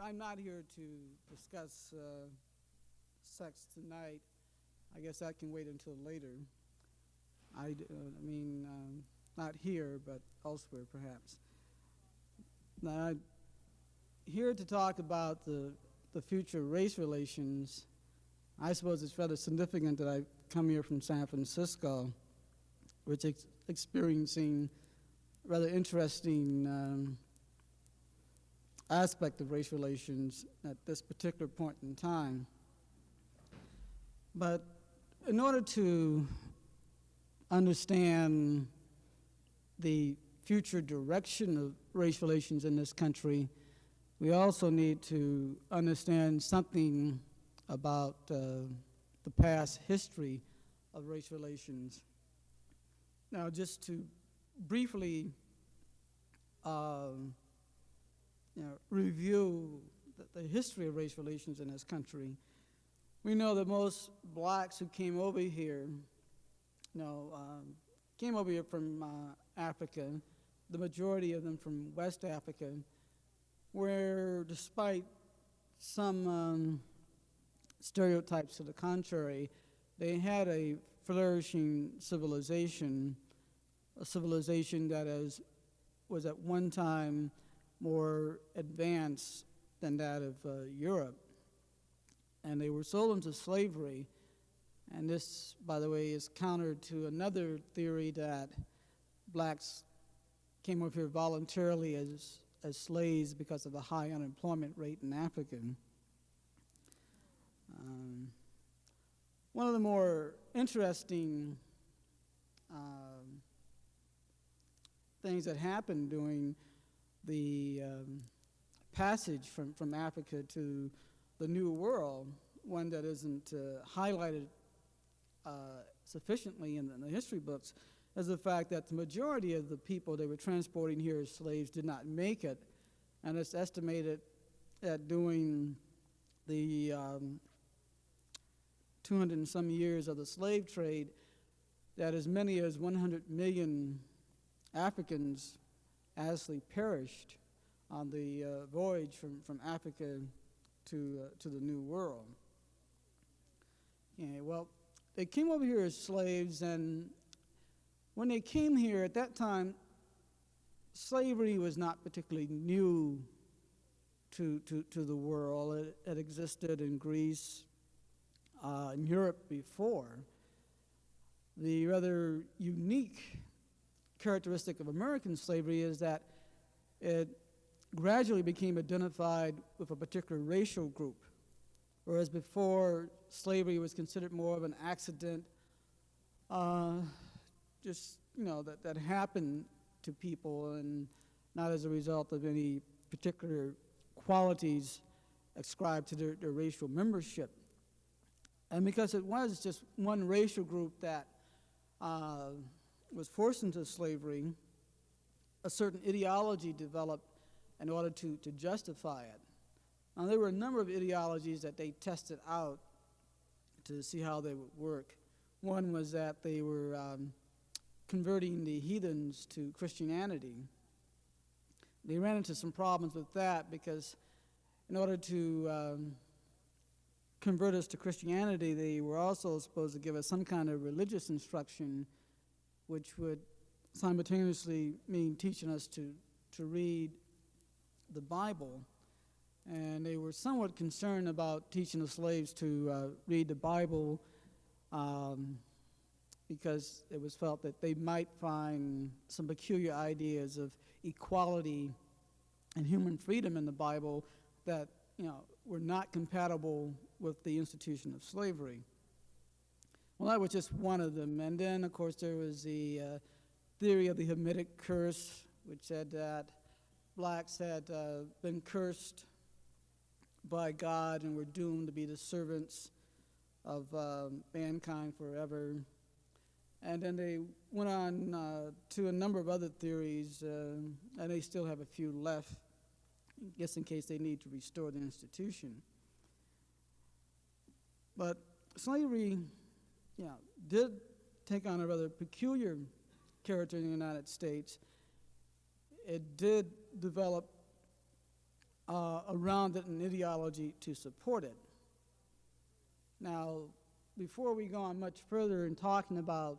I'm not here to discuss sex tonight. I guess that can wait until later. Not here, but elsewhere perhaps. Now, I'm here to talk about the future race relations. I suppose it's rather significant that I've come here from San Francisco, which is experiencing rather interesting aspect of race relations at this particular point in time. But in order to understand the future direction of race relations in this country, we also need to understand something about the past history of race relations. Now, just to briefly review the history of race relations in this country, we know that most blacks who came over here, came over here from Africa, the majority of them from West Africa, where despite some stereotypes to the contrary, they had a flourishing civilization, a civilization that was at one time more advanced than that of Europe. And they were sold into slavery. And this, by the way, is counter to another theory that blacks came over here voluntarily as slaves because of the high unemployment rate in Africa. One of the more interesting things that happened during the passage from Africa to the New World, one that isn't highlighted sufficiently in the history books, is the fact that the majority of the people they were transporting here as slaves did not make it. And it's estimated that during the 200 and some years of the slave trade, that as many as 100 million Africans actually perished on the voyage from Africa to the New World. Yeah, well, they came over here as slaves, and when they came here at that time, slavery was not particularly new to the world. It existed in Greece, in Europe before. The rather unique characteristic of American slavery is that it gradually became identified with a particular racial group, whereas before slavery was considered more of an accident, that happened to people and not as a result of any particular qualities ascribed to their racial membership. And because it was just one racial group that was forced into slavery, a certain ideology developed in order to justify it. Now, there were a number of ideologies that they tested out to see how they would work. One was that they were converting the heathens to Christianity. They ran into some problems with that because in order to convert us to Christianity, they were also supposed to give us some kind of religious instruction, which would simultaneously mean teaching us to read the Bible. And they were somewhat concerned about teaching the slaves to read the Bible because it was felt that they might find some peculiar ideas of equality and human freedom in the Bible that were not compatible with the institution of slavery. Well, that was just one of them. And then, of course, there was the theory of the Hamitic curse, which said that blacks had been cursed by God and were doomed to be the servants of mankind forever. And then they went on to a number of other theories, and they still have a few left, just in case they need to restore the institution. But slavery, did take on a rather peculiar character in the United States. It did develop around it and ideology to support it. Now, before we go on much further in talking about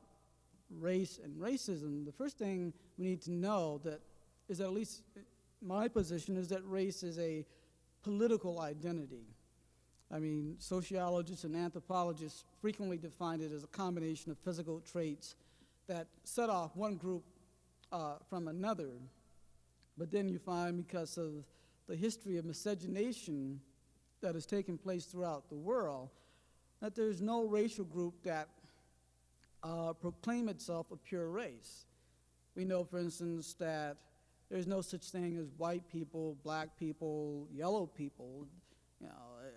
race and racism, the first thing we need to know that is that, at least my position, is that race is a political identity. I mean, sociologists and anthropologists frequently define it as a combination of physical traits that set off one group from another. But then you find, because of the history of miscegenation that has taken place throughout the world, that there's no racial group that proclaim itself a pure race. We know, for instance, that there's no such thing as white people, black people, yellow people. You know,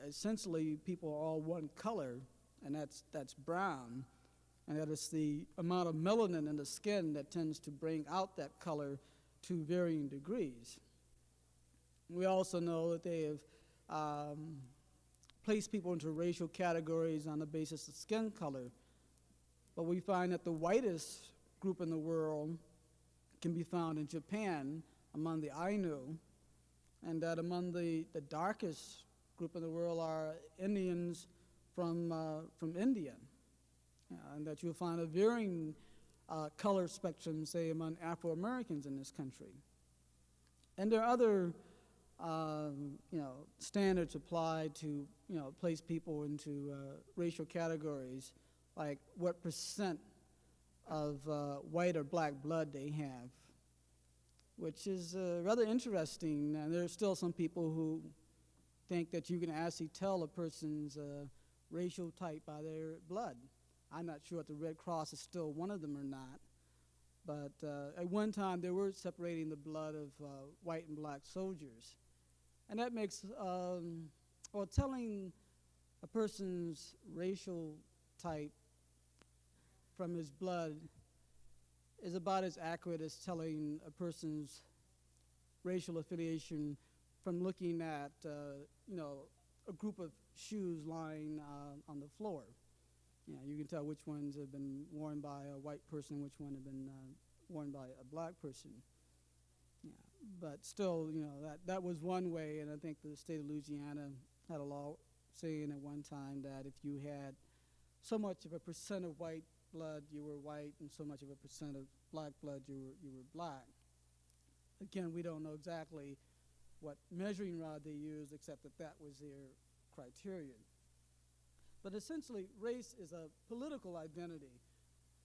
essentially, people are all one color, and that's brown, and that it's the amount of melanin in the skin that tends to bring out that color to varying degrees. We also know that they have placed people into racial categories on the basis of skin color, but we find that the whitest group in the world can be found in Japan among the Ainu, and that among the darkest group in the world are Indians from India, and that you'll find a varying color spectrum, say, among Afro-Americans in this country. And there are other standards applied to place people into racial categories, like what percent of white or black blood they have, which is rather interesting. And there are still some people who think that you can actually tell a person's racial type by their blood. I'm not sure if the Red Cross is still one of them or not, but at one time they were separating the blood of white and black soldiers. And that makes, telling a person's racial type from his blood is about as accurate as telling a person's racial affiliation from looking at, a group of shoes lying on the floor. You can tell which ones have been worn by a white person and which one have been worn by a black person. Yeah. But still, that was one way, and I think the state of Louisiana had a law saying at one time that if you had so much of a percent of white blood, you were white, and so much of a percent of black blood, you were black. Again, we don't know exactly what measuring rod they used, except that was their criterion. But essentially, race is a political identity.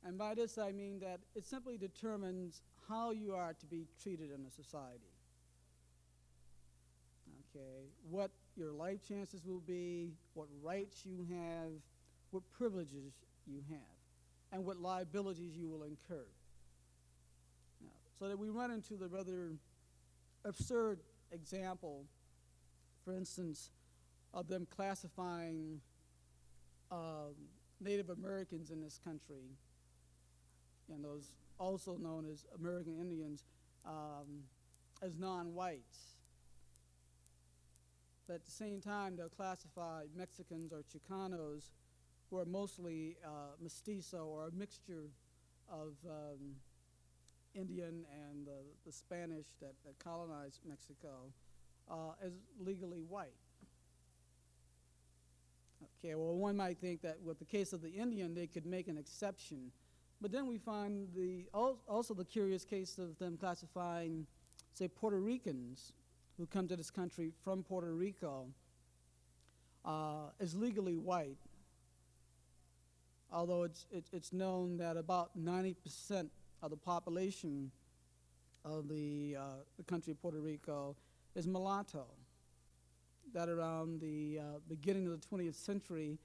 And by this, I mean that it simply determines how you are to be treated in a society. Okay, what your life chances will be, what rights you have, what privileges you have, and what liabilities you will incur. Now, so that we run into the rather absurd example, for instance, of them classifying Native Americans in this country, and those also known as American Indians, as non-whites. But at the same time, they'll classify Mexicans or Chicanos, who are mostly mestizo, or a mixture of Indian and the Spanish that colonized Mexico, as legally white. Okay, well, one might think that with the case of the Indian, they could make an exception. But then we find also the curious case of them classifying, say, Puerto Ricans who come to this country from Puerto Rico as legally white, although it's known that about 90% of the population of the country of Puerto Rico is mulatto. That around the beginning of the 20th century,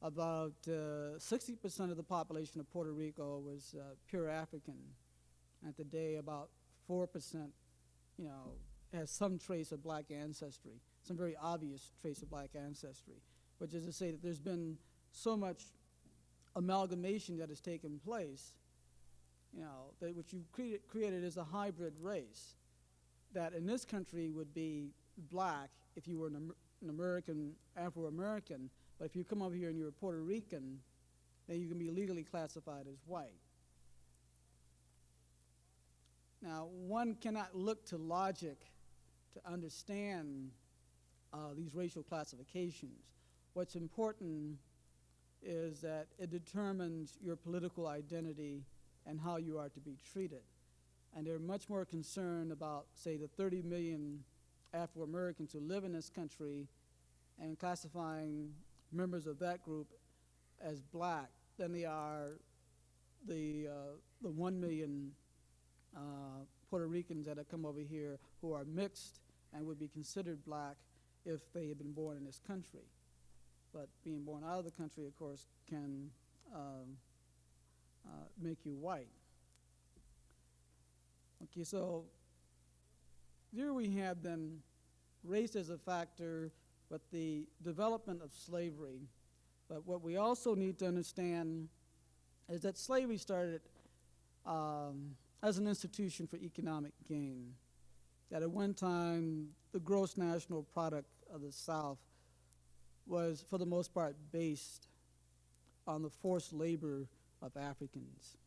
about 60% of the population of Puerto Rico was pure African. And today, about 4%, has some trace of black ancestry, some very obvious trace of black ancestry, which is to say that there's been so much amalgamation that has taken place, that what you've created is a hybrid race that in this country would be black if you were an American, Afro-American, but if you come over here and you're a Puerto Rican, then you can be legally classified as white. Now, one cannot look to logic to understand these racial classifications. What's important is that it determines your political identity and how you are to be treated. And they're much more concerned about, say, the 30 million Afro-Americans who live in this country and classifying members of that group as black than they are the 1 million Puerto Ricans that have come over here who are mixed and would be considered black if they had been born in this country. But being born out of the country, of course, can make you white. Okay, so here we have then race as a factor, but the development of slavery. But what we also need to understand is that slavery started as an institution for economic gain. That at one time, the gross national product of the South was, for the most part, based on the forced labor of Africans.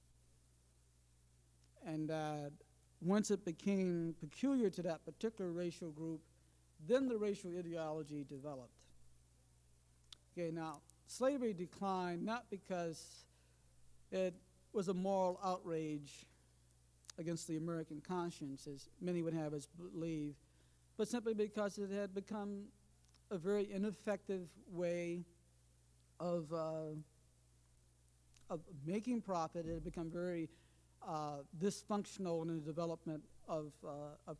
And that once it became peculiar to that particular racial group, then the racial ideology developed. Okay, now, slavery declined not because it was a moral outrage against the American conscience, as many would have us believe, but simply because it had become a very ineffective way of making profit. It had become very dysfunctional in the development of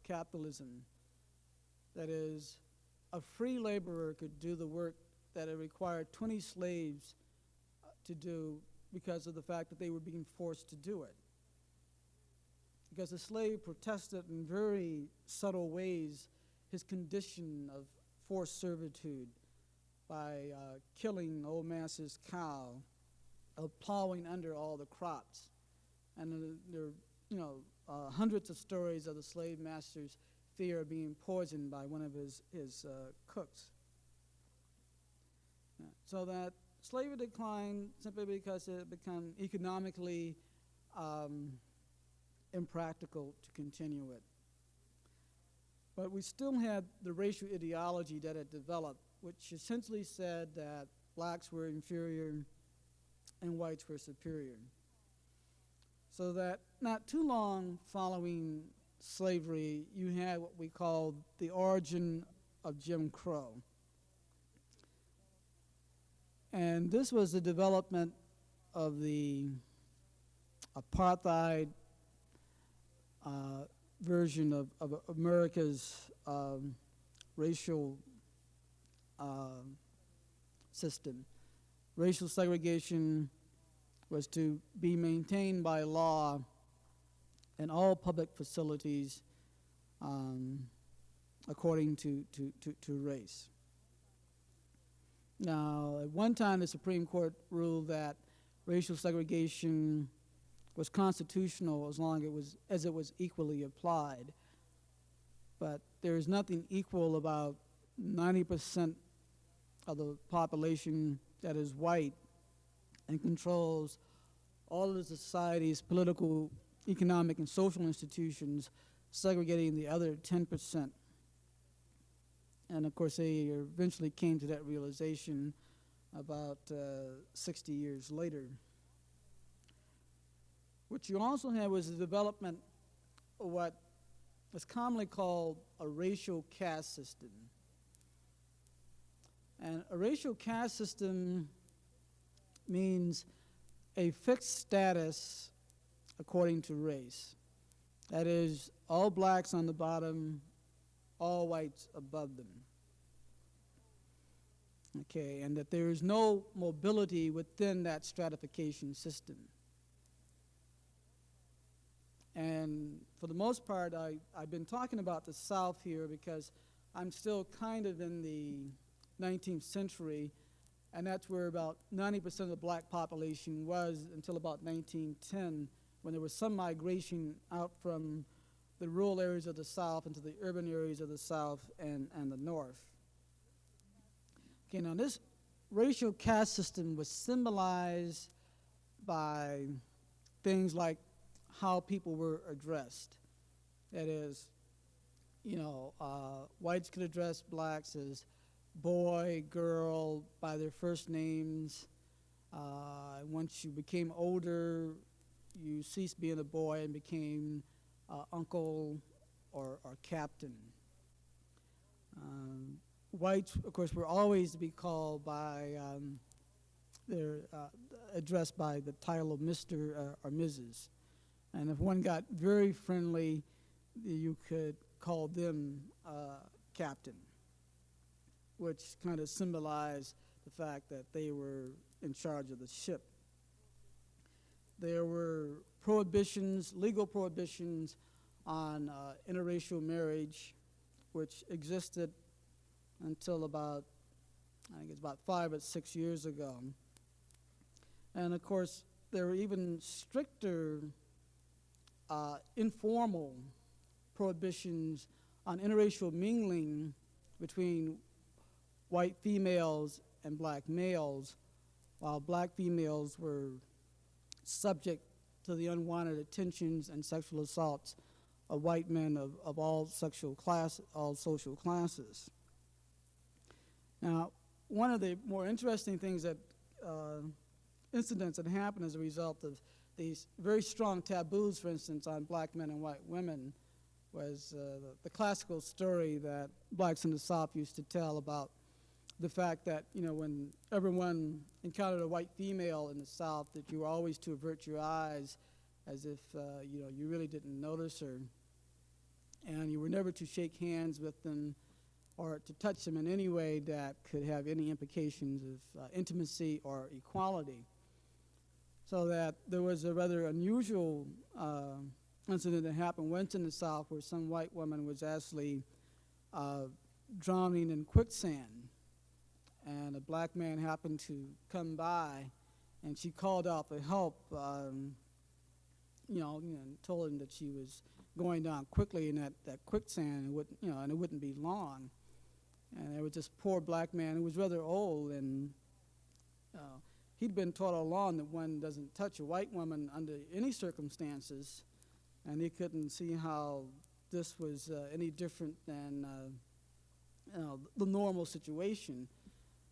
capitalism. That is, a free laborer could do the work that it required 20 slaves to do because of the fact that they were being forced to do it. Because the slave protested in very subtle ways his condition of forced servitude by killing old master's cow, of plowing under all the crops. And there are hundreds of stories of the slave master's fear of being poisoned by one of his cooks. So that slavery declined simply because it had become economically impractical to continue it. But we still had the racial ideology that had developed, which essentially said that blacks were inferior and whites were superior. So that not too long following slavery, you had what we call the origin of Jim Crow. And this was the development of the apartheid version of America's racial system. Racial segregation was to be maintained by law in all public facilities according to race. Now, at one time, the Supreme Court ruled that racial segregation was constitutional as long as it was equally applied. But there is nothing equal about 90% of the population that is white and controls all of the society's political, economic, and social institutions, segregating the other 10%. And of course, they eventually came to that realization about 60 years later. What you also had was the development of what is commonly called a racial caste system. And a racial caste system means a fixed status according to race. That is, all blacks on the bottom, all whites above them. Okay, and that there is no mobility within that stratification system. And for the most part, I've been talking about the South here because I'm still kind of in the 19th century, and that's where about 90% of the black population was until about 1910, when there was some migration out from the rural areas of the South into the urban areas of the South and the North. Okay, now this racial caste system was symbolized by things like how people were addressed. That is, whites could address blacks as boy, girl, by their first names. Once you became older, you ceased being a boy and became uncle or captain. Whites, of course, were always to be called by their addressed by the title of Mr. Or Mrs. And if one got very friendly, you could call them captain, which kind of symbolized the fact that they were in charge of the ship. There were prohibitions, legal prohibitions on interracial marriage, which existed until about, I think it's about 5 or 6 years ago. And of course, there were even stricter informal prohibitions on interracial mingling between white females and black males, while black females were subject to the unwanted attentions and sexual assaults of white men of all social classes. Now, one of the more interesting things that incidents that happened as a result of these very strong taboos, for instance, on black men and white women, was the classical story that blacks in the South used to tell about the fact that, when everyone encountered a white female in the South, that you were always to avert your eyes as if, you really didn't notice her. And you were never to shake hands with them or to touch them in any way that could have any implications of intimacy or equality. So that there was a rather unusual incident that happened once in the South where some white woman was actually drowning in quicksand. And a black man happened to come by, and she called out for help, and told him that she was going down quickly in that quicksand, and it wouldn't be long. And there was this poor black man who was rather old, and he'd been taught all along that one doesn't touch a white woman under any circumstances, and he couldn't see how this was any different than the normal situation.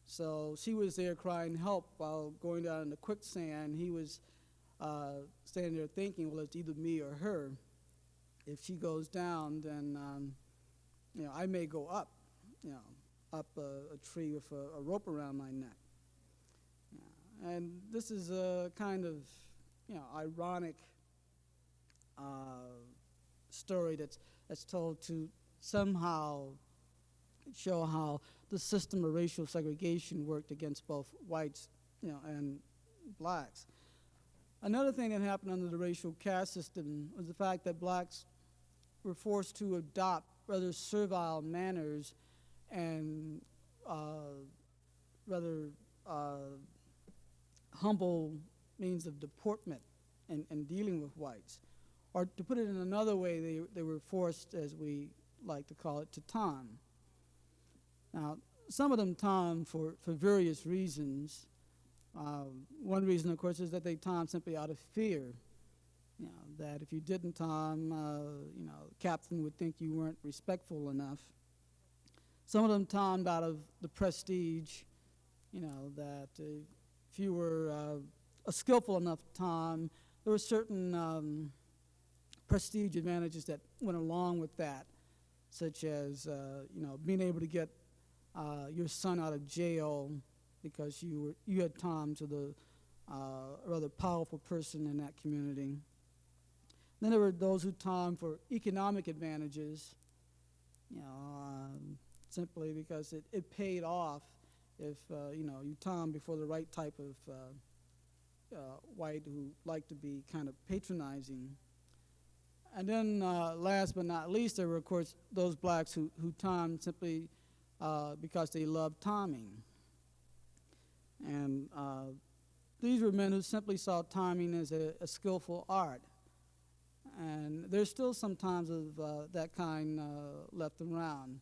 So she was there crying help while going down in the quicksand. He was standing there thinking, well, it's either me or her. If she goes down, then I may go up, up a tree with a rope around my neck. And this is a kind of, ironic story that's told to somehow show how the system of racial segregation worked against both whites, and blacks. Another thing that happened under the racial caste system was the fact that blacks were forced to adopt rather servile manners and rather humble means of deportment and dealing with whites. Or to put it in another way, they were forced, as we like to call it, to tom. Now, some of them tom for various reasons. One reason, of course, is that they tom simply out of fear. That if you didn't tom, the captain would think you weren't respectful enough. Some of them tommed out of the prestige, that if you were a skillful enough tom, there were certain prestige advantages that went along with that, such as, being able to get your son out of jail because you had tom to the rather powerful person in that community. Then there were those who tom for economic advantages, simply because it paid off if you tom before the right type of white who liked to be kind of patronizing. And then last but not least, there were, of course, those blacks who tom simply because they loved tomming. And these were men who simply saw tomming as a skillful art. And there's still some times of that kind left around.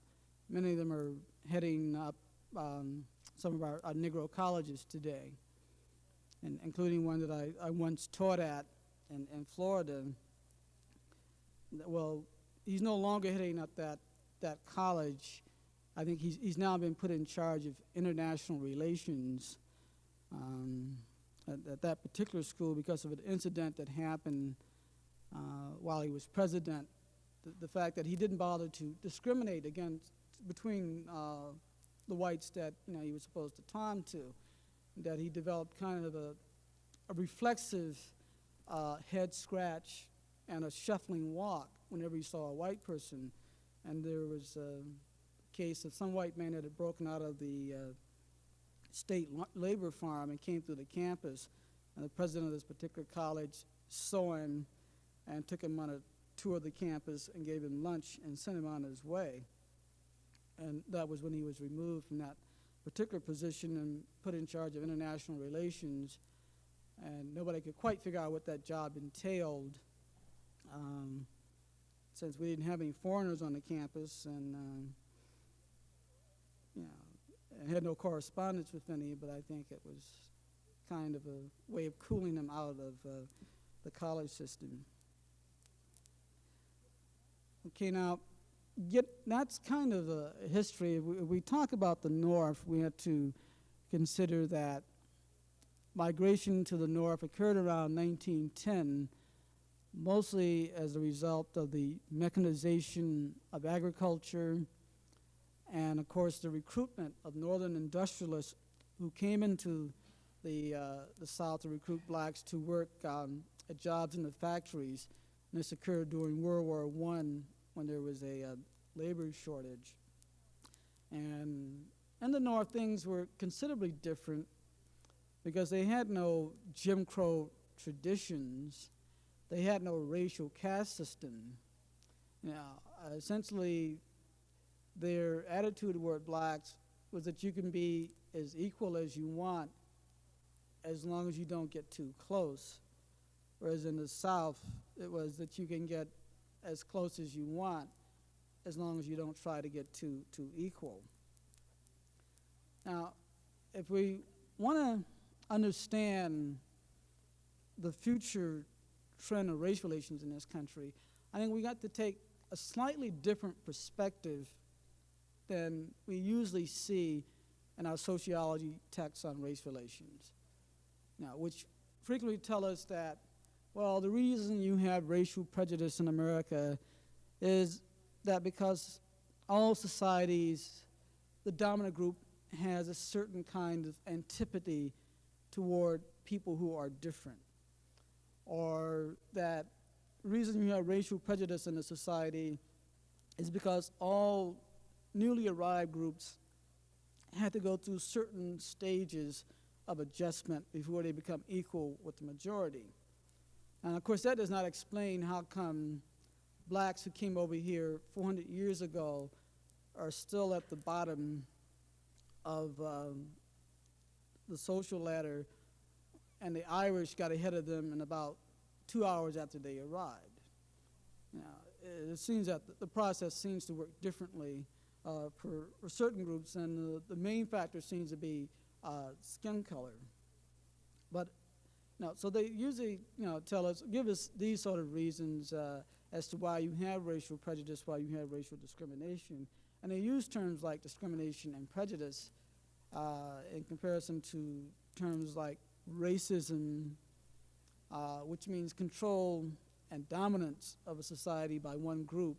Many of them are heading up some of our Negro colleges today, and including one that I once taught at in Florida. Well, he's no longer heading up that that college. I think he's now been put in charge of international relations at that particular school because of an incident that happened while he was president. The fact that he didn't bother to discriminate between the whites that he was supposed to time to, that he developed kind of a reflexive head scratch and a shuffling walk whenever he saw a white person. And there was a case of some white man that had broken out of the state labor farm and came through the campus, and the president of this particular college saw him and took him on a tour of the campus and gave him lunch and sent him on his way. And that was when he was removed from that particular position and put in charge of international relations. And nobody could quite figure out what that job entailed, since we didn't have any foreigners on the campus, and I had no correspondence with any, but I think it was kind of a way of cooling them out of the college system. Okay, now, that's kind of a history. If we talk about the North, we have to consider that migration to the North occurred around 1910, mostly as a result of the mechanization of agriculture and, of course, the recruitment of northern industrialists who came into the South to recruit blacks to work at jobs in the factories. And this occurred during World War I when there was a labor shortage. And in the North, things were considerably different because they had no Jim Crow traditions. They had no racial caste system. Essentially, their attitude toward blacks was that you can be as equal as you want as long as you don't get too close. Whereas in the South, it was that you can get as close as you want as long as you don't try to get too equal. Now, if we want to understand the future trend of race relations in this country, I think we got to take a slightly different perspective than we usually see in our sociology texts on race relations. Now, which frequently tell us that, well, the reason you have racial prejudice in America is that because all societies, the dominant group has a certain kind of antipathy toward people who are different, or that the reason you have racial prejudice in a society is because all newly arrived groups had to go through certain stages of adjustment before they become equal with the majority. And of course, that does not explain how come blacks who came over here 400 years ago are still at the bottom of the social ladder, and the Irish got ahead of them in about 2 hours after they arrived. Now, it seems that the process seems to work differently for certain groups, and the main factor seems to be skin color. But no, so they usually give us these sort of reasons as to why you have racial prejudice, why you have racial discrimination. And they use terms like discrimination and prejudice in comparison to terms like racism, which means control and dominance of a society by one group,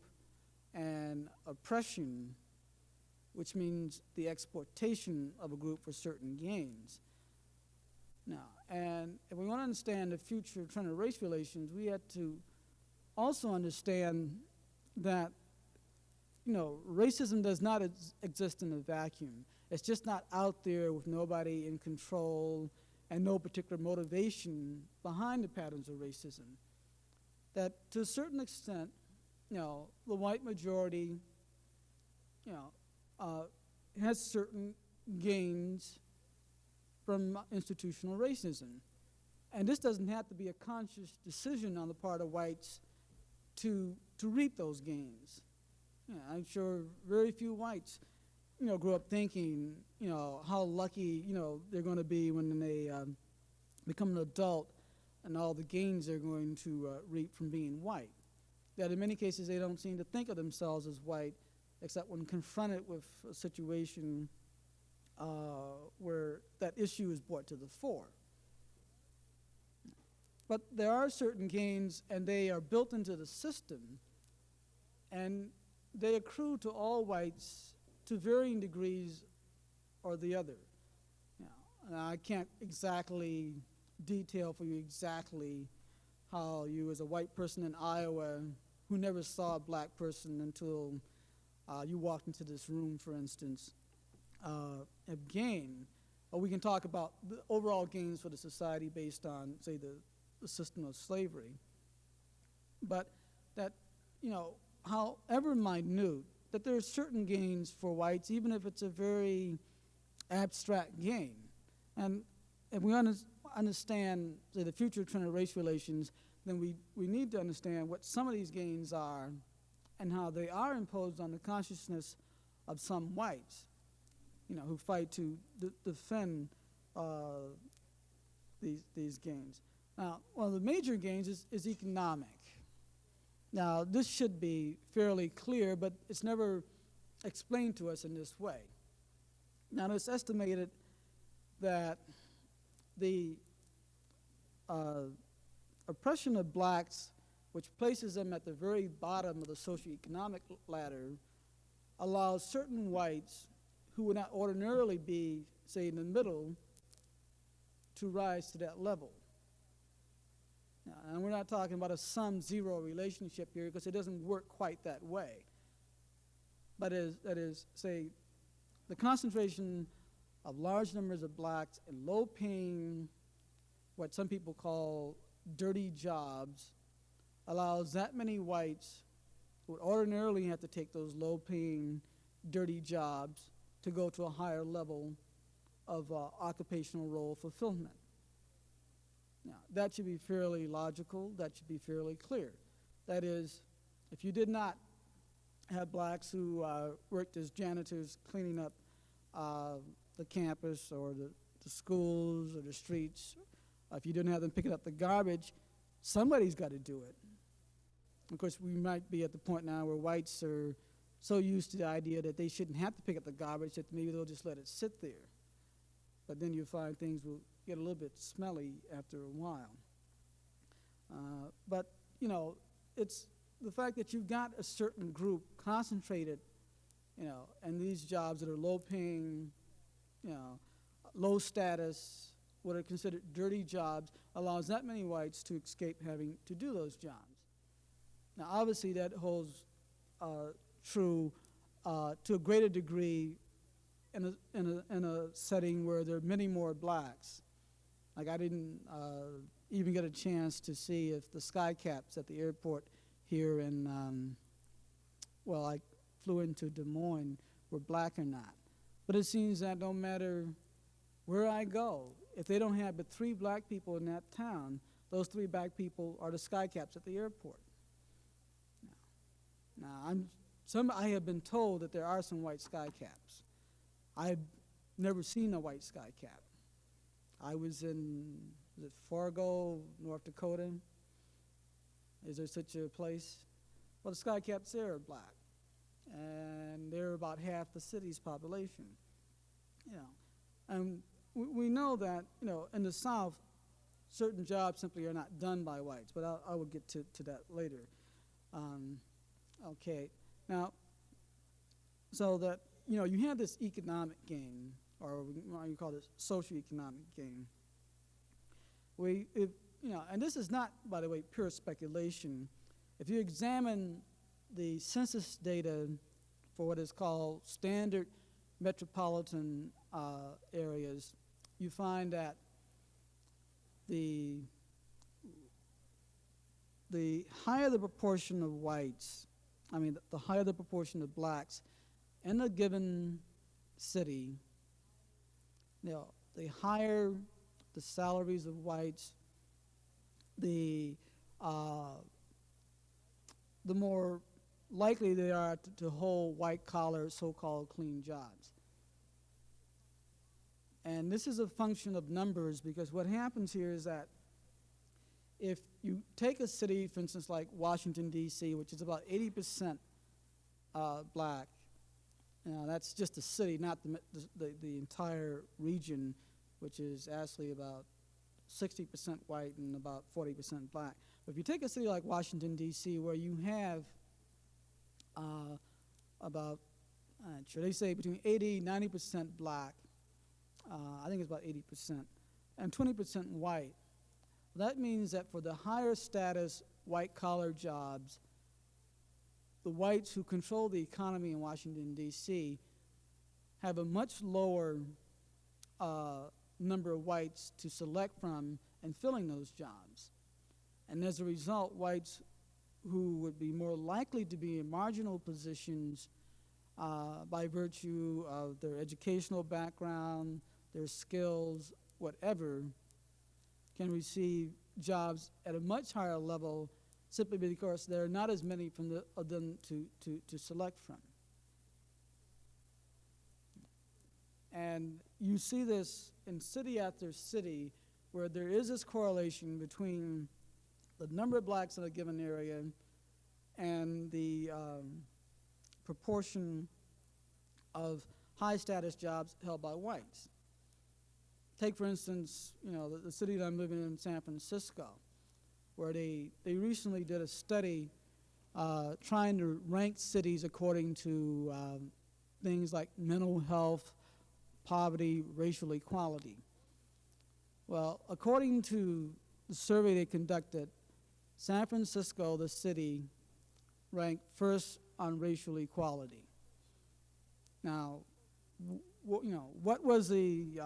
and oppression, which means the exploitation of a group for certain gains. Now, and if we want to understand the future trend of race relations, we have to also understand that racism does not exist in a vacuum. It's just not out there with nobody in control and no particular motivation behind the patterns of racism. That to a certain extent, the white majority, has certain gains from institutional racism. And this doesn't have to be a conscious decision on the part of whites to reap those gains. I'm sure very few whites, grew up thinking, how lucky, they're going to be when they become an adult and all the gains they're going to reap from being white. That in many cases they don't seem to think of themselves as white. except when confronted with a situation where that issue is brought to the fore. But there are certain gains, and they are built into the system, and they accrue to all whites to varying degrees or the other. And I can't exactly detail for you exactly how you, as a white person in Iowa who never saw a black person until you walked into this room, for instance, have gained. Or we can talk about the overall gains for the society based on, say, the system of slavery. But that, however minute, that there are certain gains for whites, even if it's a very abstract gain. And if we understand, say, the future trend of race relations, then we need to understand what some of these gains are and how they are imposed on the consciousness of some whites, who fight to defend these gains. Now, one of the major gains is economic. Now, this should be fairly clear, but it's never explained to us in this way. Now, it's estimated that the oppression of blacks, which places them at the very bottom of the socioeconomic ladder, allows certain whites who would not ordinarily be, say, in the middle, to rise to that level. Now, and we're not talking about a sum-zero relationship here, because it doesn't work quite that way. But that is, say, the concentration of large numbers of blacks in low-paying, what some people call dirty jobs, allows that many whites who would ordinarily have to take those low-paying, dirty jobs to go to a higher level of occupational role fulfillment. Now, that should be fairly logical. That should be fairly clear. That is, if you did not have blacks who worked as janitors cleaning up the campus or the schools or the streets, if you didn't have them picking up the garbage, somebody's got to do it. Of course, we might be at the point now where whites are so used to the idea that they shouldn't have to pick up the garbage that maybe they'll just let it sit there. But then you find things will get a little bit smelly after a while. But, it's the fact that you've got a certain group concentrated, and these jobs that are low-paying, low status, what are considered dirty jobs, allows that many whites to escape having to do those jobs. Now, obviously, that holds true to a greater degree in a setting where there are many more blacks. Like, I didn't even get a chance to see if the skycaps at the airport here in, I flew into Des Moines, were black or not. But it seems that no matter where I go, if they don't have but 3 black people in that town, those 3 black people are the skycaps at the airport. Now, I have been told that there are some white skycaps. I've never seen a white skycap. I was in, Fargo, North Dakota? Is there such a place? Well, the skycaps there are black, and they're about half the city's population. And we know that, in the South, certain jobs simply are not done by whites, but I will get to that later. Okay, now, so that, you have this economic gain, or you call this socioeconomic gain. And this is not, by the way, pure speculation. If you examine the census data for what is called standard metropolitan areas, you find that the higher the proportion of whites, the higher the proportion of blacks in a given city, the higher the salaries of whites, the more likely they are to hold white-collar, so-called clean jobs. And this is a function of numbers, because what happens here is that if you take a city, for instance, like Washington, D.C., which is about 80% black, Now, that's just the city, not the entire region, which is actually about 60% white and about 40% black. But if you take a city like Washington, D.C., where you have about, should they say, between 80 and 90% black, I think it's about 80%, and 20% white, that means that for the higher status white-collar jobs, the whites who control the economy in Washington, D.C., have a much lower number of whites to select from in filling those jobs. And as a result, whites who would be more likely to be in marginal positions by virtue of their educational background, their skills, whatever, can receive jobs at a much higher level simply because there are not as many of them to select from. And you see this in city after city where there is this correlation between the number of blacks in a given area and the proportion of high status jobs held by whites. Take, for instance, the city that I'm living in, San Francisco, where they recently did a study trying to rank cities according to things like mental health, poverty, racial equality. Well, according to the survey they conducted, San Francisco, the city, ranked first on racial equality. Now, what was the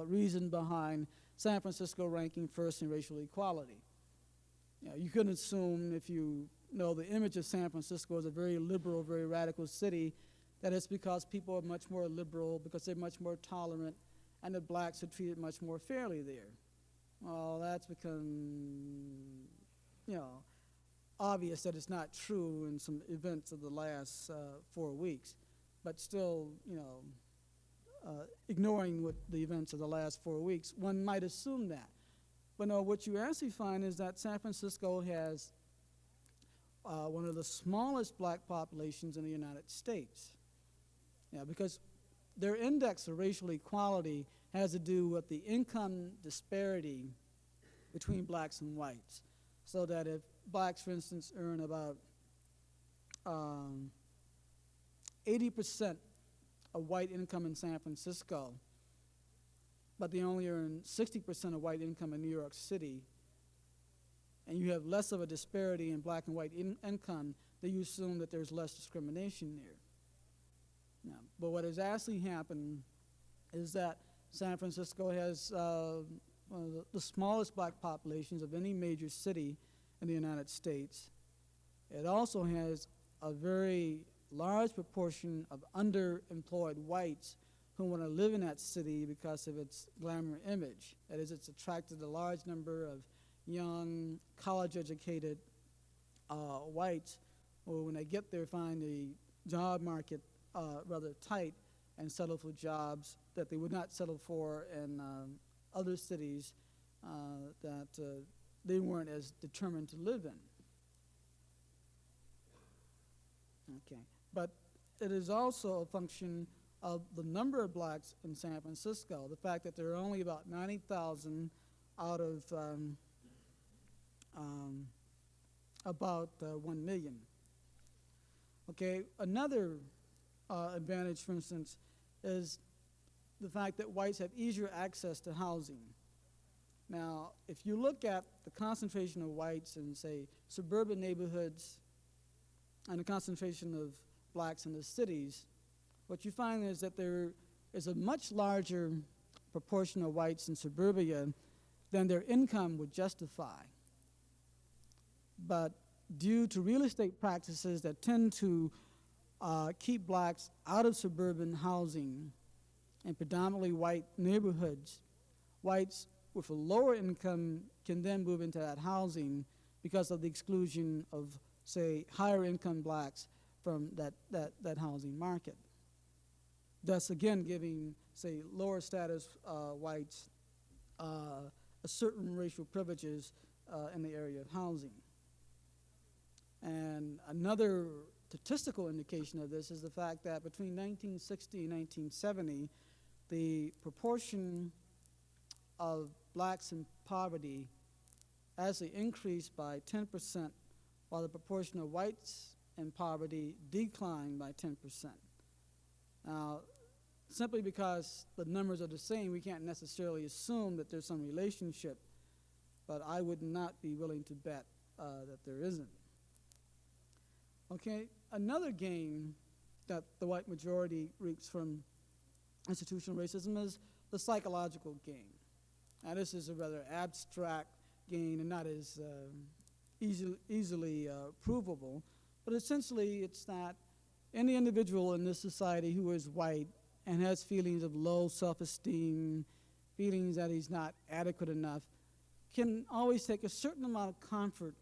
reason behind San Francisco ranking first in racial equality? You couldn't assume, if you know the image of San Francisco as a very liberal, very radical city, that it's because people are much more liberal, because they're much more tolerant, and the blacks are treated much more fairly there. Well, that's become, obvious that it's not true in some events of the last 4 weeks, but still, ignoring what the events of the last 4 weeks, one might assume that. But no, what you actually find is that San Francisco has one of the smallest black populations in the United States. Because their index of racial equality has to do with the income disparity between blacks and whites. So that if blacks, for instance, earn about 80% of white income in San Francisco, but they only earn 60% of white income in New York City, and you have less of a disparity in black and white income, then you assume that there's less discrimination there. But what has actually happened is that San Francisco has one of the smallest black populations of any major city in the United States. It also has a very large proportion of underemployed whites who want to live in that city because of its glamour image. That is, it's attracted a large number of young, college-educated whites who, when they get there, find the job market rather tight and settle for jobs that they would not settle for in other cities that they weren't as determined to live in. Okay, but it is also a function of the number of blacks in San Francisco, the fact that there are only about 90,000 out of about 1 million. Okay, another advantage, for instance, is the fact that whites have easier access to housing. Now, if you look at the concentration of whites in, say, suburban neighborhoods and the concentration of blacks in the cities, what you find is that there is a much larger proportion of whites in suburbia than their income would justify. But due to real estate practices that tend to keep blacks out of suburban housing in predominantly white neighborhoods, whites with a lower income can then move into that housing because of the exclusion of, say, higher income blacks from that housing market. Thus, again, giving, say, lower status whites a certain racial privileges in the area of housing. And another statistical indication of this is the fact that between 1960 and 1970, the proportion of blacks in poverty actually increased by 10%, while the proportion of whites in poverty declined by 10%. Now, simply because the numbers are the same, we can't necessarily assume that there's some relationship, but I would not be willing to bet that there isn't. Okay, another gain that the white majority reaps from institutional racism is the psychological gain. Now, this is a rather abstract gain and not as easily provable, but essentially it's that any individual in this society who is white and has feelings of low self-esteem, feelings that he's not adequate enough, can always take a certain amount of comfort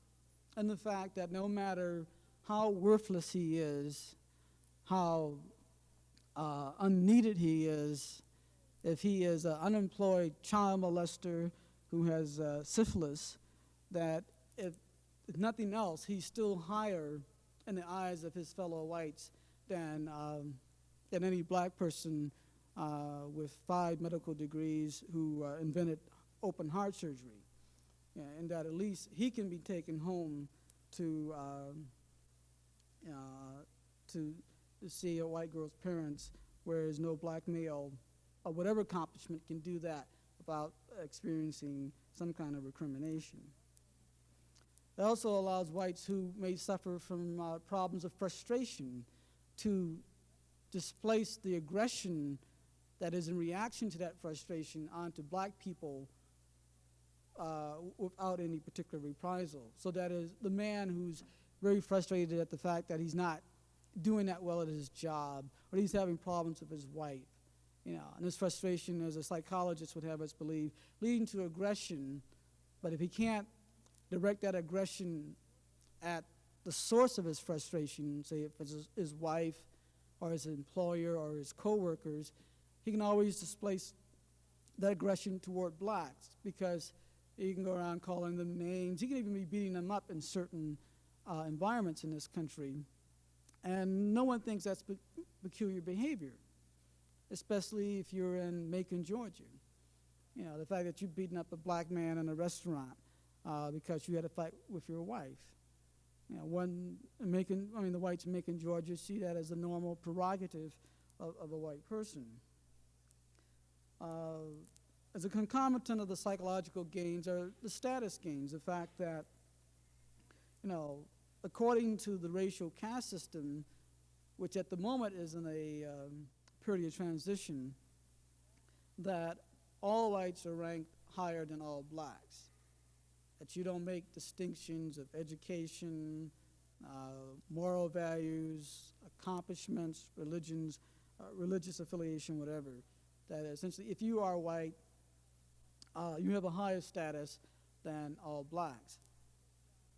in the fact that no matter how worthless he is, how unneeded he is, if he is an unemployed child molester who has syphilis, that if nothing else, he's still higher in the eyes of his fellow whites than any black person with 5 medical degrees who invented open heart surgery. Yeah, and that at least he can be taken home to see a white girl's parents, whereas no black male of whatever accomplishment can do that without experiencing some kind of recrimination. It also allows whites who may suffer from problems of frustration to displace the aggression that is in reaction to that frustration onto black people without any particular reprisal. So that is the man who's very frustrated at the fact that he's not doing that well at his job, or he's having problems with his wife. And this frustration, as a psychologist would have us believe, leading to aggression. But if he can't direct that aggression at the source of his frustration, say if it's his wife or his employer or his coworkers, he can always displace that aggression toward blacks, because he can go around calling them names. He can even be beating them up in certain environments in this country. And no one thinks that's peculiar behavior, especially if you're in Macon, Georgia. The fact that you've beaten up a black man in a restaurant because you had a fight with your wife. The whites in Macon, Georgia see that as a normal prerogative of a white person. As a concomitant of the psychological gains are the status gains, the fact that, according to the racial caste system, which at the moment is in a period of transition, that all whites are ranked higher than all blacks, that you don't make distinctions of education, moral values, accomplishments, religions, religious affiliation, whatever. That essentially, if you are white, you have a higher status than all blacks.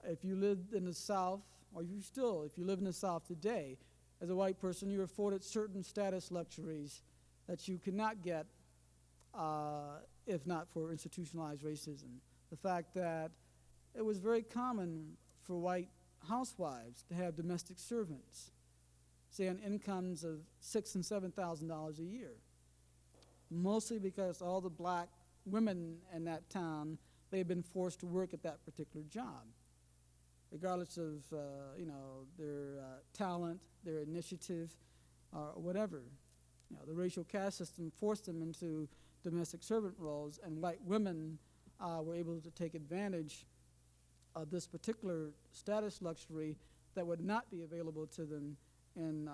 If you lived in the South, or if you live in the South today, as a white person, you're afforded certain status luxuries that you cannot get if not for institutionalized racism. The fact that it was very common for white housewives to have domestic servants, say on incomes of $6,000 and $7,000 a year, mostly because all the black women in that town, they had been forced to work at that particular job, regardless of their talent, their initiative, or whatever. The racial caste system forced them into domestic servant roles, and white women were able to take advantage of this particular status luxury that would not be available to them in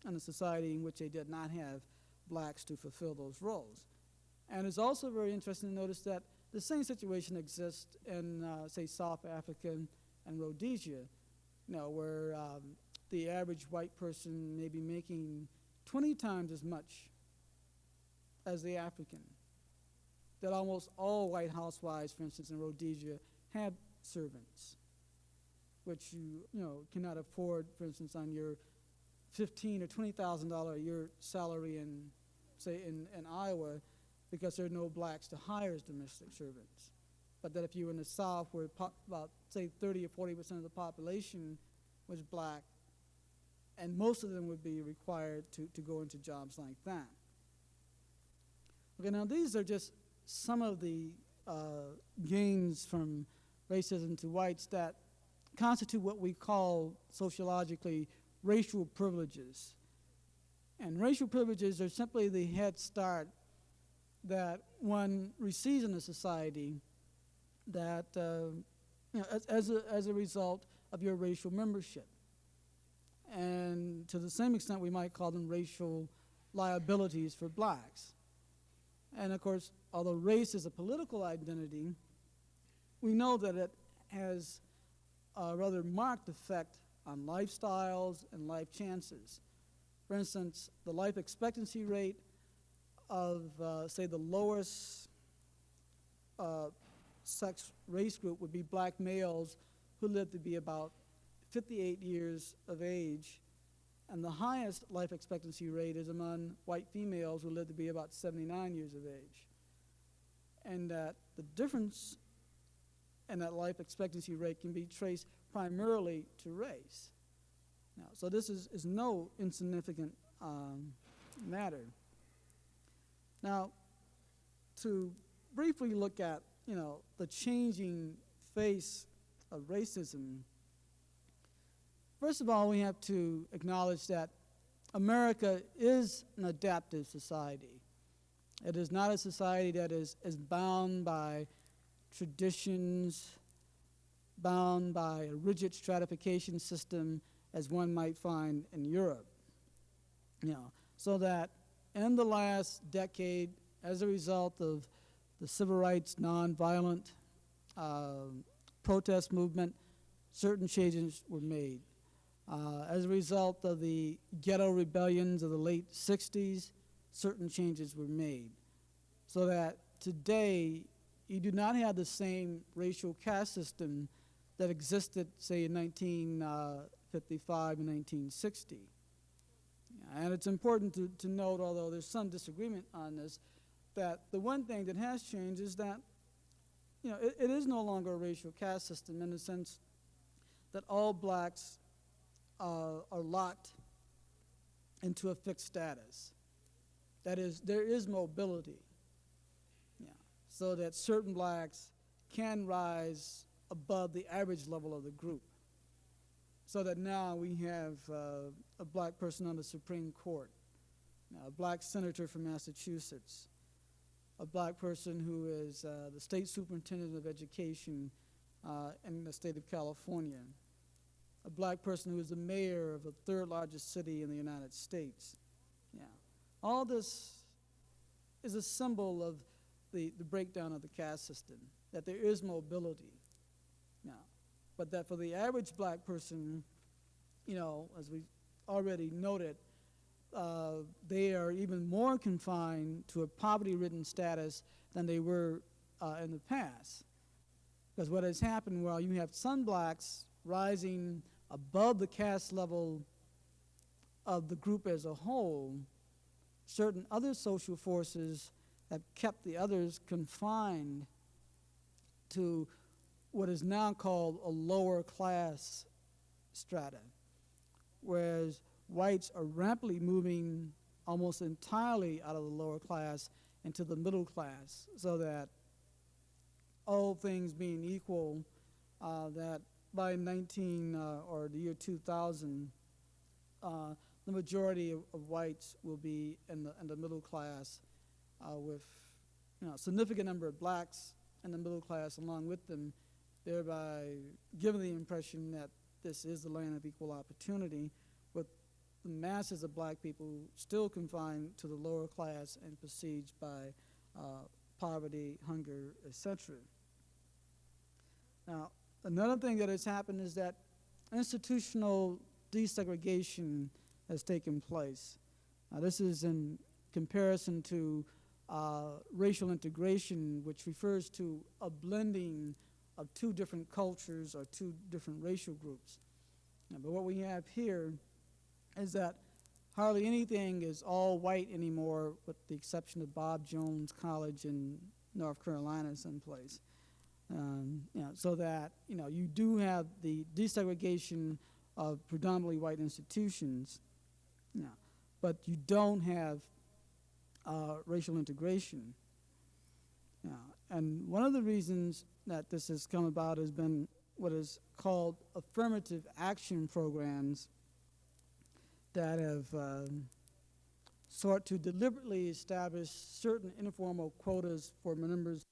a society in which they did not have blacks to fulfill those roles. And it's also very interesting to notice that the same situation exists in, say, South Africa and Rhodesia, where the average white person may be making 20 times as much as the African. That almost all white housewives, for instance, in Rhodesia, have servants, which you cannot afford, for instance, on your $15,000 or $20,000 a year salary in, say, in Iowa, because there are no blacks to hire as domestic servants. But that if you were in the South, where about, say, 30 or 40% of the population was black, and most of them would be required to go into jobs like that. Okay, now these are just some of the gains from racism to whites that constitute what we call sociologically racial privileges. And racial privileges are simply the head start that one receives in a society that, as a result of your racial membership. And to the same extent, we might call them racial liabilities for blacks. And of course, although race is a political identity, we know that it has a rather marked effect on lifestyles and life chances. For instance, the life expectancy rate of, say, the lowest sex race group would be black males who live to be about 58 years of age, and the highest life expectancy rate is among white females who live to be about 79 years of age. And that the difference in that life expectancy rate can be traced primarily to race. Now, so this is no insignificant matter. Now, to briefly look at, the changing face of racism, first of all, we have to acknowledge that America is an adaptive society. It is not a society that is bound by traditions, bound by a rigid stratification system as one might find in Europe. So that in the last decade, as a result of the civil rights nonviolent protest movement, certain changes were made. As a result of the ghetto rebellions of the late 60s, certain changes were made. So that today, you do not have the same racial caste system that existed, say, in 1955 and 1960. And it's important to note, although there's some disagreement on this, that the one thing that has changed is that, it is no longer a racial caste system in the sense that all blacks are locked into a fixed status. That is, there is mobility. So that certain blacks can rise above the average level of the group. So that now we have a black person on the Supreme Court, a black senator from Massachusetts, a black person who is the state superintendent of education in the state of California, a black person who is the mayor of the third largest city in the United States. All this is a symbol of the breakdown of the caste system, that there is mobility now. But that for the average black person, as we already noted, they are even more confined to a poverty-ridden status than they were in the past. Because what has happened, while you have some blacks rising above the caste level of the group as a whole, certain other social forces have kept the others confined to what is now called a lower class strata, whereas whites are rapidly moving almost entirely out of the lower class into the middle class, so that all things being equal, that by the year 2000, the majority of whites will be in the middle class, with a significant number of blacks in the middle class along with them, thereby giving the impression that this is the land of equal opportunity, with the masses of black people still confined to the lower class and besieged by poverty, hunger, etc. Now, another thing that has happened is that institutional desegregation has taken place. This is in comparison to racial integration, which refers to a blending of two different cultures or two different racial groups. But what we have here is that hardly anything is all white anymore, with the exception of Bob Jones College in North Carolina someplace. So that you do have the desegregation of predominantly white institutions. Yeah. But you don't have racial integration. Yeah. And one of the reasons that this has come about has been what is called affirmative action programs that have sought to deliberately establish certain informal quotas for members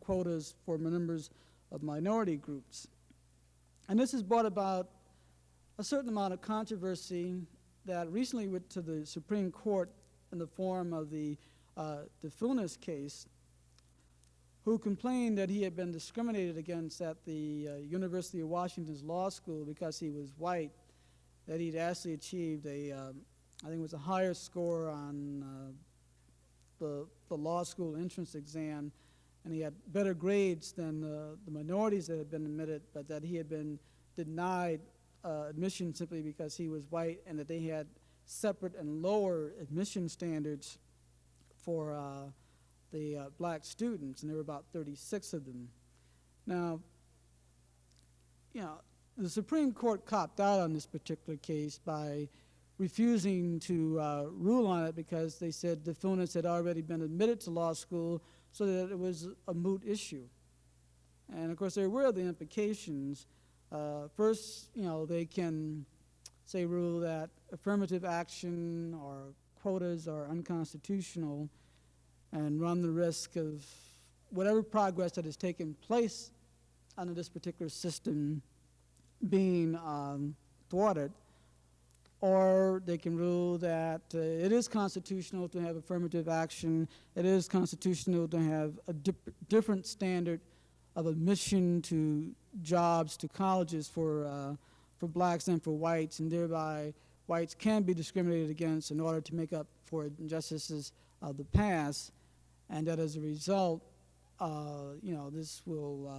quotas for members of minority groups. And this has brought about a certain amount of controversy that recently went to the Supreme Court in the form of the DeFunis case, who complained that he had been discriminated against at the University of Washington's law school because he was white, that he'd actually achieved I think it was a higher score on the law school entrance exam, and he had better grades than the minorities that had been admitted, but that he had been denied admission simply because he was white, and that they had separate and lower admission standards for the black students, and there were about 36 of them. Now, you know, the Supreme Court copped out on this particular case by refusing to rule on it because they said DeFunis had already been admitted to law school, so that it was a moot issue. And of course, they're aware of the implications. First, you know, they can say rule that affirmative action or quotas are unconstitutional and run the risk of whatever progress that has taken place under this particular system being thwarted. Or they can rule that it is constitutional to have affirmative action, it is constitutional to have a different standard of admission to jobs, to colleges for blacks and for whites, and thereby whites can be discriminated against in order to make up for injustices of the past, and that as a result, you know, this will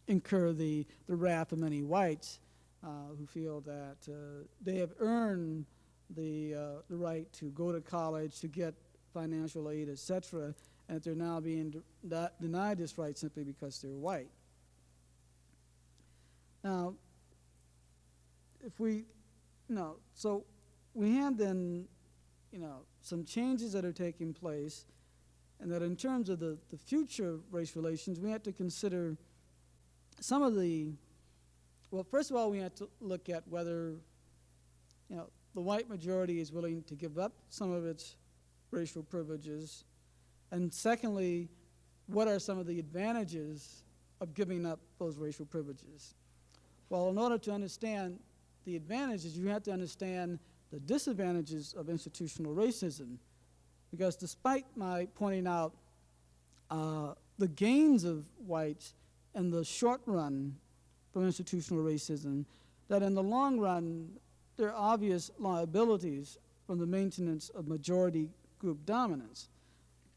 incur the wrath of many whites who feel that they have earned the right to go to college, to get financial aid, etc., and that they're now being denied this right simply because they're white. Now, if we, so we have then, some changes that are taking place, and that in terms of the future race relations, we have to consider some of the, well, first of all, we have to look at whether, the white majority is willing to give up some of its racial privileges, and secondly, what are some of the advantages of giving up those racial privileges? Well, in order to understand the advantages, you have to understand the disadvantages of institutional racism, because despite my pointing out the gains of whites in the short run from institutional racism, that in the long run, there are obvious liabilities from the maintenance of majority group dominance.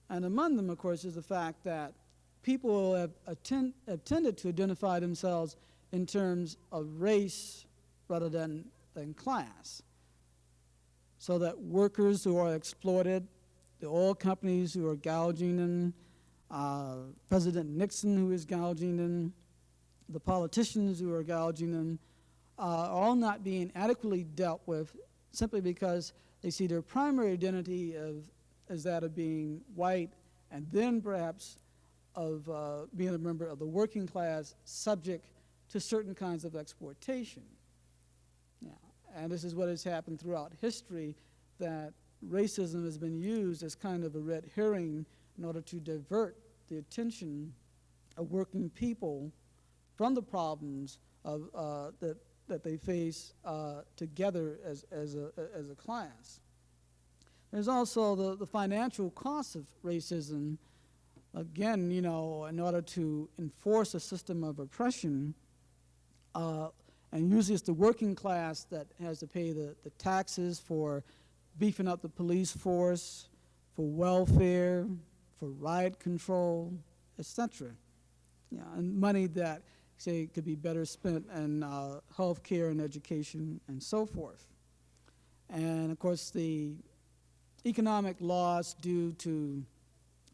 And among them, of course, is the fact that people have tended to identify themselves in terms of race rather than class. So that workers who are exploited, the oil companies who are gouging them, President Nixon who is gouging them, the politicians who are gouging them, are all not being adequately dealt with simply because they see their primary identity as that of being white, and then perhaps of being a member of the working class subject to certain kinds of exploitation. Yeah. And this is what has happened throughout history, that racism has been used as kind of a red herring in order to divert the attention of working people from the problems of, that that they face together as a class. There's also the financial cost of racism. Again, you know, in order to enforce a system of oppression, and usually it's the working class that has to pay the taxes for beefing up the police force, for welfare, for riot control, etc. Yeah, and money that, say, could be better spent in health care and education and so forth. And of course, the economic loss due to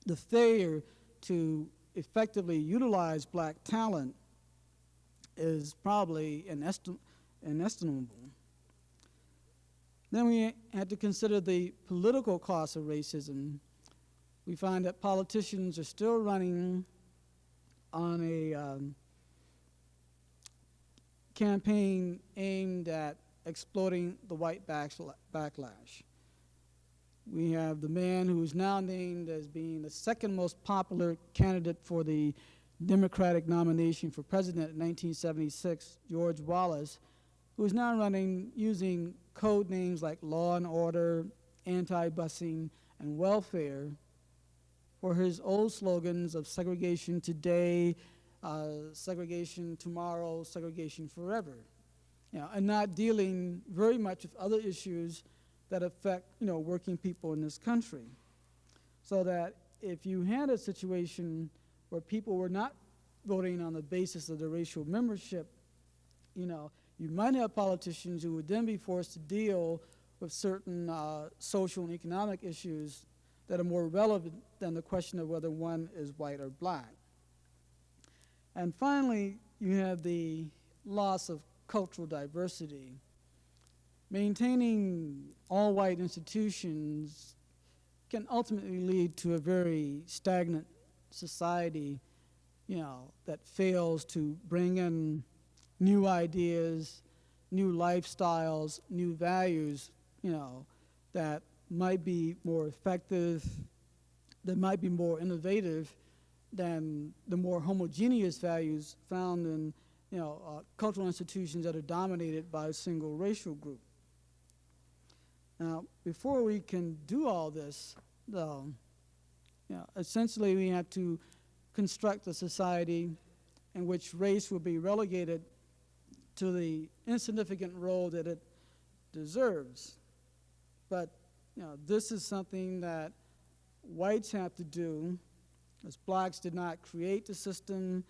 the failure to effectively utilize black talent is probably inestimable. Then we had to consider the political cost of racism. We find that politicians are still running on a campaign aimed at exploiting the white backlash. We have the man who is now named as being the second most popular candidate for the Democratic nomination for president in 1976, George Wallace, who is now running using code names like law and order, anti-busing, and welfare for his old slogans of segregation today, segregation tomorrow, segregation forever. You know, and not dealing very much with other issues that affect, you know, working people in this country. So that if you had a situation where people were not voting on the basis of their racial membership, you know, you might have politicians who would then be forced to deal with certain social and economic issues that are more relevant than the question of whether one is white or black. And finally, you have the loss of cultural diversity. Maintaining all white institutions can ultimately lead to a very stagnant society, you know, that fails to bring in new ideas, new lifestyles, new values, you know, that might be more effective, that might be more innovative than the more homogeneous values found in, you know, cultural institutions that are dominated by a single racial group. Now, before we can do all this, though, you know, essentially we have to construct a society in which race will be relegated to the insignificant role that it deserves. But, you know, this is something that whites have to do, as blacks did not create the system,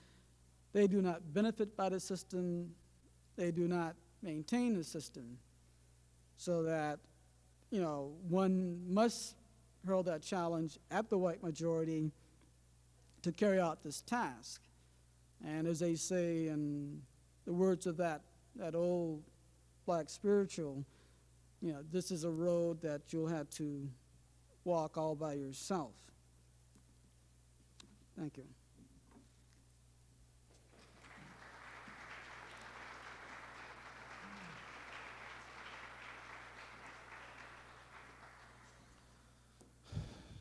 they do not benefit by the system, they do not maintain the system. So that, you know, one must hurl that challenge at the white majority to carry out this task. And as they say in the words of that old black spiritual, you know, this is a road that you'll have to walk all by yourself. Thank you.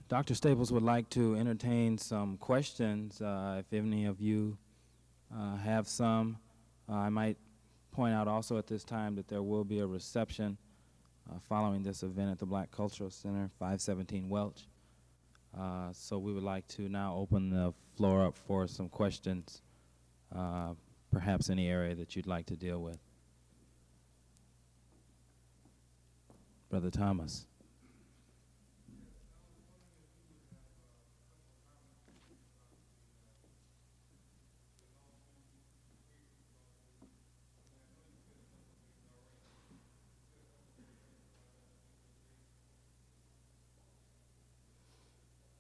Dr. Staples would like to entertain some questions. If any of you have some, I might point out also at this time that there will be a reception following this event at the Black Cultural Center, 517 Welch. So we would like to now open the floor up for some questions, perhaps any area that you'd like to deal with. Brother Thomas.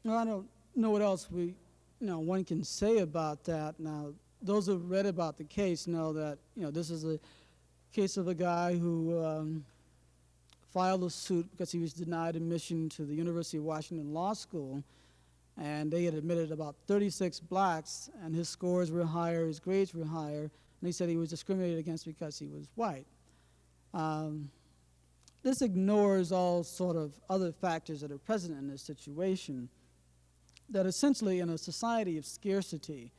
Well, I don't know what else one can say about that. Now, those who have read about the case know that, you know, this is a case of a guy who filed a suit because he was denied admission to the University of Washington Law School, and they had admitted about 36 blacks, and his scores were higher, his grades were higher, and they said he was discriminated against because he was white. This ignores all sort of other factors that are present in this situation, that essentially in a society of scarcity,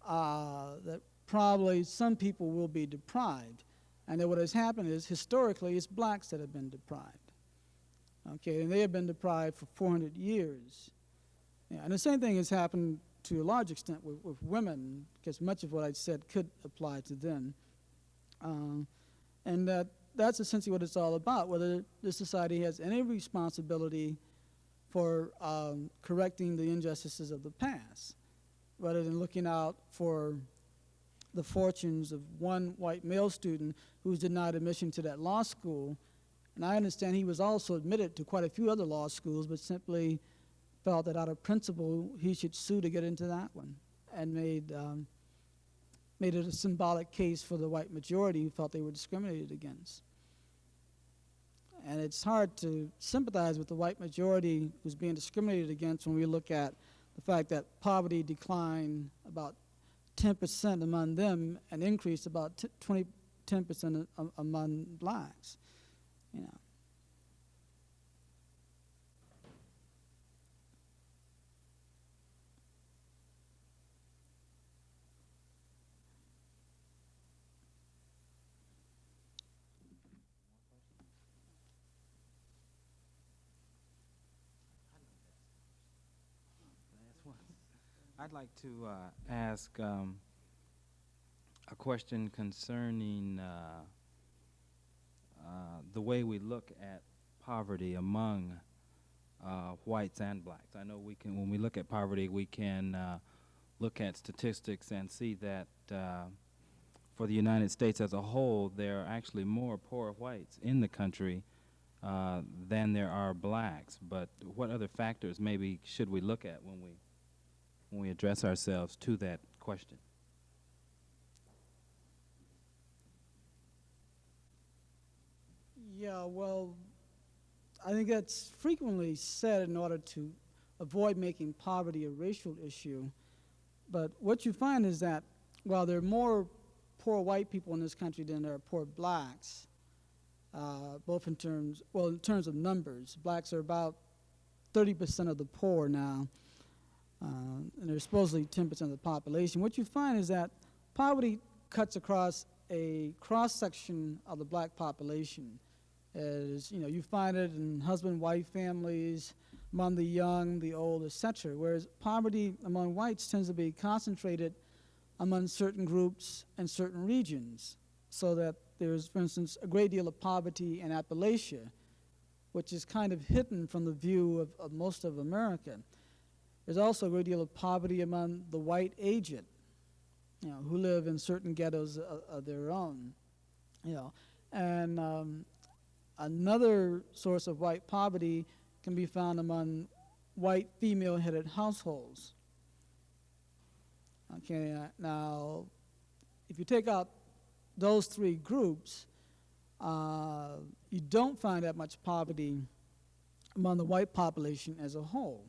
that probably some people will be deprived. And then what has happened is, historically, it's blacks that have been deprived. Okay, and they have been deprived for 400 years. Yeah, and the same thing has happened to a large extent with women, because much of what I said could apply to them. And that's essentially what it's all about, whether this society has any responsibility for correcting the injustices of the past, rather than looking out for the fortunes of one white male student who was denied admission to that law school. And I understand he was also admitted to quite a few other law schools, but simply felt that out of principle he should sue to get into that one, and made it a symbolic case for the white majority who felt they were discriminated against. And it's hard to sympathize with the white majority who's being discriminated against when we look at the fact that poverty declined about 10% among them and increased about 10% among blacks. You know. I'd like to ask a question concerning the way we look at poverty among whites and blacks. I know when we look at poverty, we can look at statistics and see that for the United States as a whole, there are actually more poor whites in the country than there are blacks. But what other factors maybe should we look at when we address ourselves to that question? Yeah, well, I think that's frequently said in order to avoid making poverty a racial issue. But what you find is that while there are more poor white people in this country than there are poor blacks, both in terms of numbers, blacks are about 30% of the poor now, and they're supposedly 10% of the population. What you find is that poverty cuts across a cross-section of the black population. As you know, you find it in husband-wife families, among the young, the old, etc. Whereas poverty among whites tends to be concentrated among certain groups and certain regions, so that there's, for instance, a great deal of poverty in Appalachia, which is kind of hidden from the view of most of America. There's also a great deal of poverty among the white aged, you know, who live in certain ghettos of their own, you know. And another source of white poverty can be found among white female-headed households. Okay, now, if you take out those three groups, you don't find that much poverty among the white population as a whole,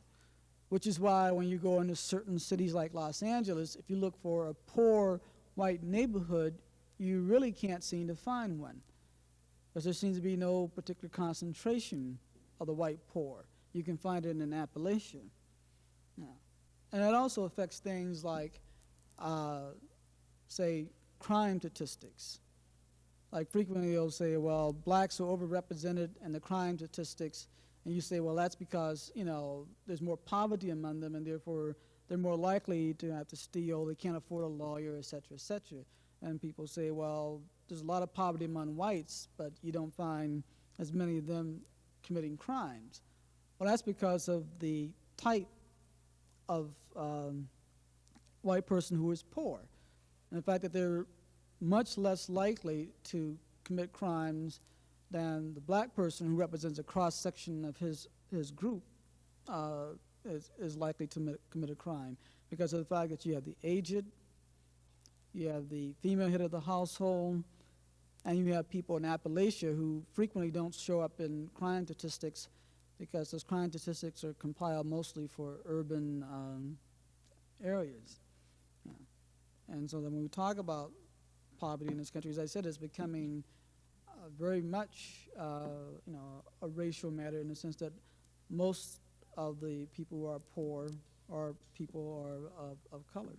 which is why when you go into certain cities like Los Angeles, if you look for a poor white neighborhood, you really can't seem to find one, because there seems to be no particular concentration of the white poor. You can find it in Appalachia. Yeah. And it also affects things like, say, crime statistics. Like frequently they'll say, well, blacks are overrepresented in the crime statistics, and you say, well, that's because, you know, there's more poverty among them, and therefore they're more likely to have to steal, they can't afford a lawyer, et cetera, et cetera. And people say, well, there's a lot of poverty among whites, but you don't find as many of them committing crimes. Well, that's because of the type of white person who is poor, and the fact that they're much less likely to commit crimes than the black person who represents a cross-section of his group is likely to commit a crime, because of the fact that you have the aged, you have the female head of the household, and you have people in Appalachia who frequently don't show up in crime statistics because those crime statistics are compiled mostly for urban areas. Yeah. And so then when we talk about poverty in this country, as I said, it's becoming very much you know, a racial matter, in the sense that most of the people who are poor are people who are of color.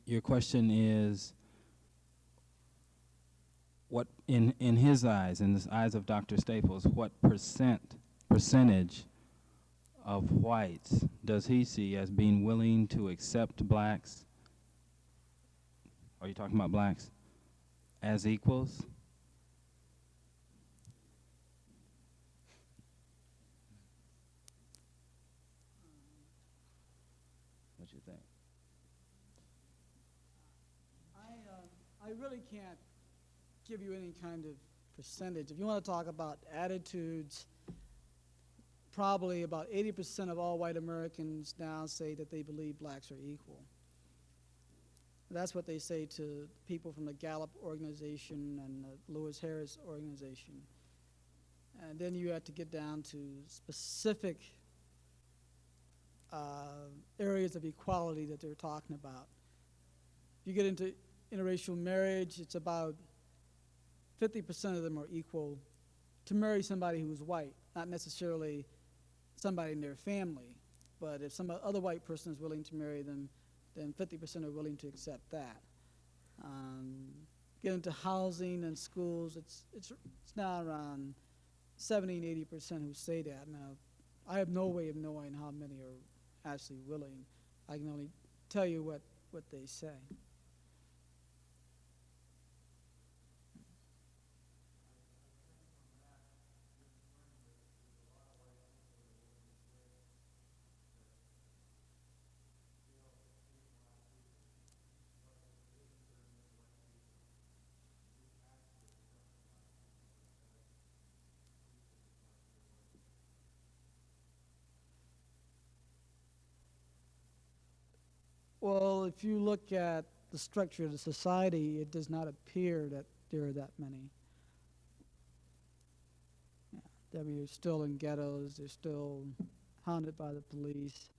Your question is, what in his eyes, in the eyes of Dr. Staples, what percentage of whites does he see as being willing to accept blacks? Are you talking about blacks as equals? What you think? I really can't give you any kind of percentage. If you want to talk about attitudes, probably about 80% of all white Americans now say that they believe blacks are equal. That's what they say to people from the Gallup organization and the Lewis Harris organization. And then you have to get down to specific areas of equality that they're talking about. If you get into interracial marriage, it's about 50% of them are equal to marry somebody who's white, not necessarily somebody in their family, but if some other white person is willing to marry them, then 50% are willing to accept that. Get into housing and schools, it's now around 70 and 80% who say that. Now, I have no way of knowing how many are actually willing. I can only tell you what they say. Well, if you look at the structure of the society, it does not appear that there are that many. Yeah, they're still in ghettos, they're still hounded by the police.